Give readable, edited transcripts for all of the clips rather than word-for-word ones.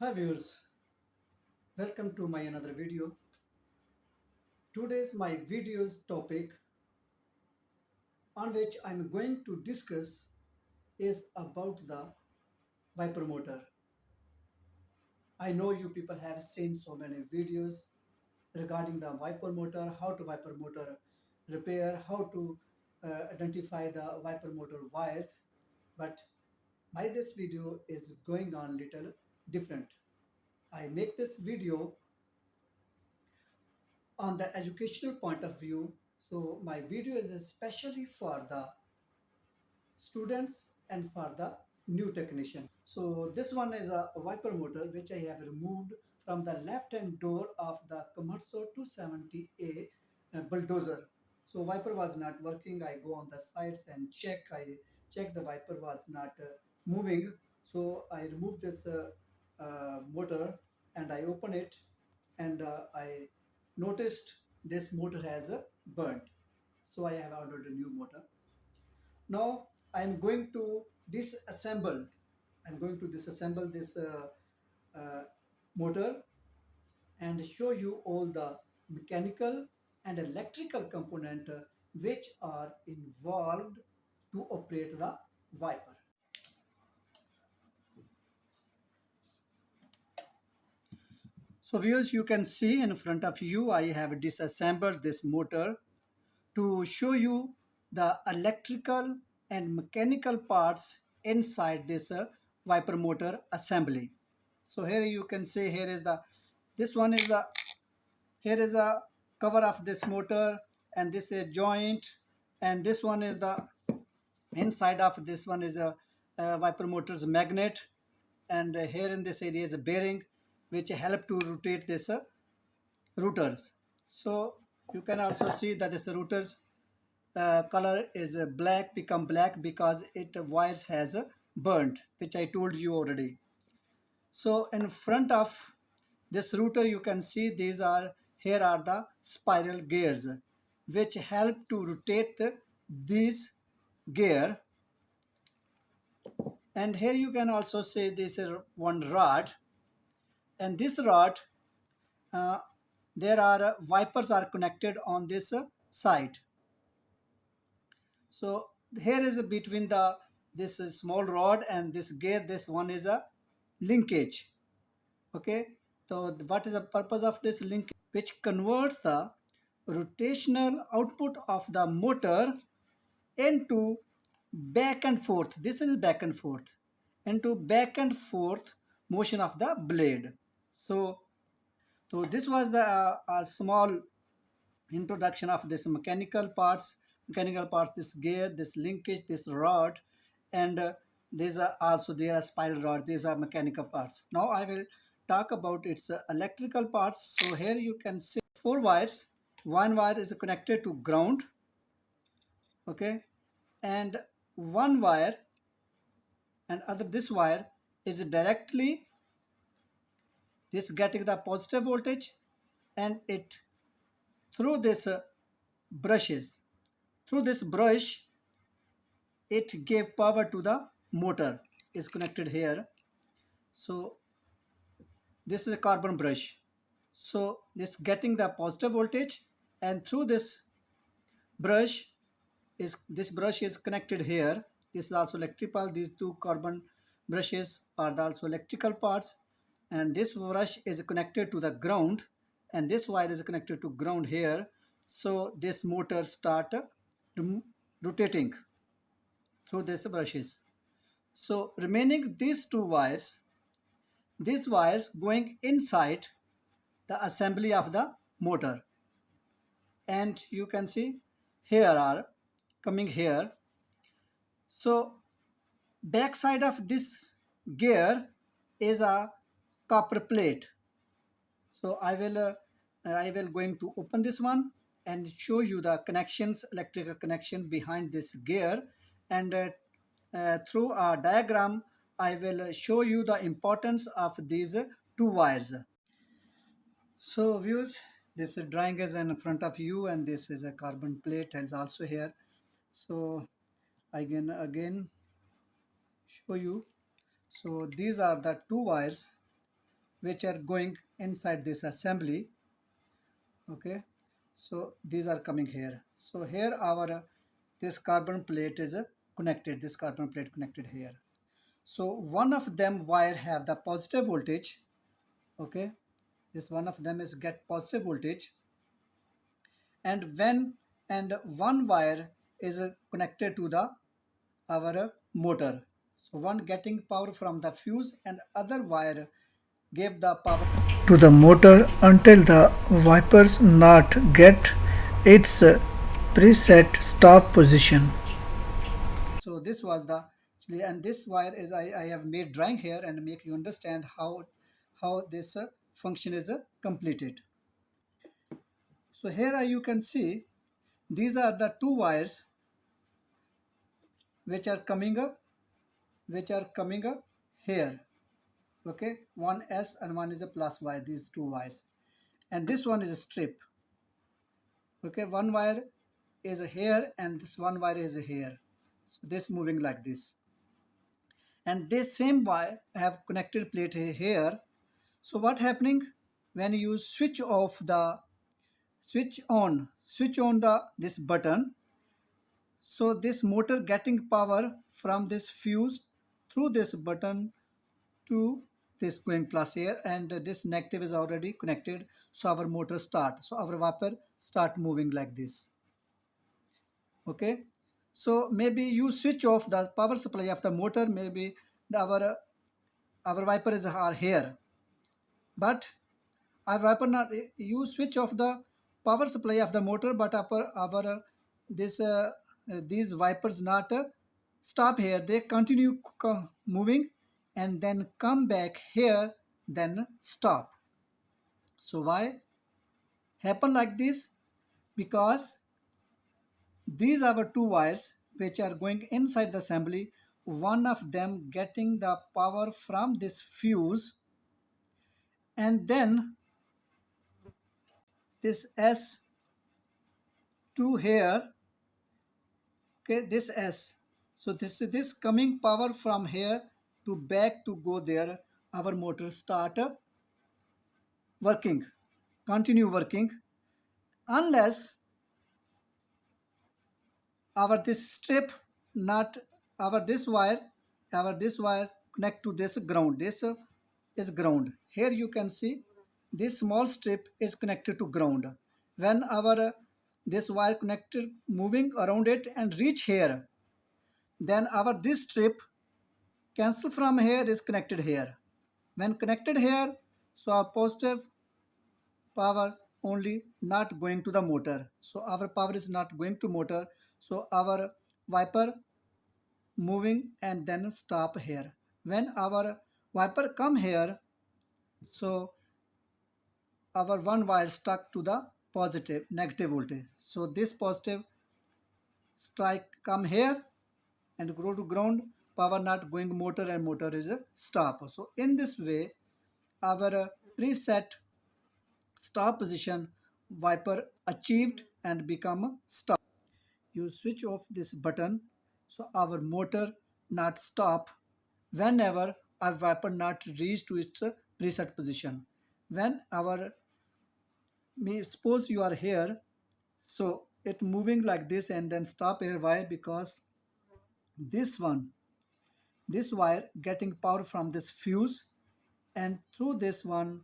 Hi viewers, welcome to my another video. Today's my video's topic on which I'm going to discuss is about the wiper motor. I know you people have seen so many videos regarding the wiper motor, how to wiper motor repair, how to identify the wiper motor wires, but my this video is going on little different. I make this video on the educational point of view. So my video is especially for the students and for the new technician. So this one is a wiper motor which I have removed from the left hand door of the Commerso 270A bulldozer. So wiper was not working. I go on the sides and I check the wiper was not moving. So I remove this motor and I open it, and I noticed this motor has burnt. So I have ordered a new motor. Now I'm going to disassemble. I'm going to disassemble this motor and show you all the mechanical and electrical component which are involved to operate the wiper. So viewers, you can see in front of you I have disassembled this motor to show you the electrical and mechanical parts inside this wiper motor assembly. So here you can see, here is the, this one is the, here is a cover of this motor, and this is a joint, and this one is the inside of this one is a wiper motor's magnet, and here in this area is a bearing which help to rotate this rotors. So you can also see that this rotors color is black, become black because it wires has burnt, which I told you already. So in front of this rotor you can see these are, here are the spiral gears which help to rotate these gear. And here you can also see this is one rod, and this rod uh, there are wipers are connected on this side. So here is between the this small rod and this gear, this one is a linkage. Okay, so what is the purpose of this linkage? Which converts the rotational output of the motor into back and forth. This is back and forth, into back and forth motion of the blade. So this was the small introduction of this mechanical parts, this gear, this linkage, this rod, and these are also, there are spiral rod, these are mechanical parts. Now I will talk about its electrical parts. So here you can see four wires. One wire is connected to ground, okay, and one wire and other, this wire is directly this getting the positive voltage, and it through this brushes, through this brush it gave power to the motor, is connected here. So this is a carbon brush, so this getting the positive voltage, and through brush this brush is connected here. This is also electrical. These two carbon brushes are also electrical parts, and this brush is connected to the ground, and this wire is connected to ground here. So this motor start rotating through these brushes. So remaining these wires going inside the assembly of the motor, and you can see here are coming here. So back side of this gear is a copper plate. So I will going to open this one and show you the connections, electrical connection behind this gear, and through a diagram I will show you the importance of these two wires. So viewers, this drawing is in front of you, and this is a carbon plate is also here. So I can again show you. So these are the two wires which are going inside this assembly. Okay, so these are coming here. So here our this carbon plate is connected, this carbon plate connected here. So one of them wire have the positive voltage. Okay, this one of them is get positive voltage, and when and one wire is connected to the our motor. So one getting power from the fuse and other wire give the power to the motor until the wipers not get its preset stop position. So this was the actually, and this wire is I have made drawing here and make you understand how this function is completed. So here you can see these are the two wires which are coming up, here. Okay, one S and one is a plus wire, these two wires, and this one is a strip. Okay, one wire is here and this one wire is here. So this moving like this, and this same wire have connected plate here. So what happening when you switch on the this button? So this motor getting power from this fuse through this button to this going plus here, and this negative is already connected. So our motor start. So our wiper start moving like this. Okay. So maybe you switch off the power supply of the motor. Maybe our wipers are here, but our wiper not. You switch off the power supply of the motor, but our this these wipers not stop here. They continue moving and then come back here, then stop. So why happen like this? Because these are our two wires which are going inside the assembly. One of them getting the power from this fuse, and then this S2 here. Okay, this S. So this coming power from here to back to go there. Our motor start working, continue working, unless our this strip not our this wire connect to this ground. This is ground. Here you can see this small strip is connected to ground. When our this wire connected moving around it and reach here, then our this strip cancel from here is connected here. When connected here, so our positive power only not going to the motor. So our power is not going to motor. So our wiper moving and then stop here. When our wiper come here, so our one wire stuck to the positive negative voltage. So this positive strike come here and go to ground, power not going motor, and motor is a stop. So in this way our preset stop position wiper achieved and become stop. You switch off this button, so our motor not stop whenever our wiper not reach to its preset position. When our suppose you are here, so it moving like this and then stop here. Why? Because this one, this wire getting power from this fuse, and through this one,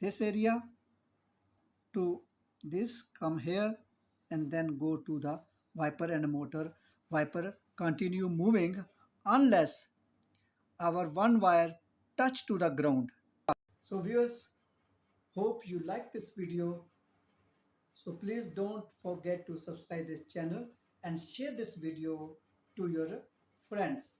this area to this come here and then go to the wiper and motor. Wiper continue moving unless our one wire touch to the ground. So viewers, hope you like this video. So please don't forget to subscribe this channel and share this video to your friends.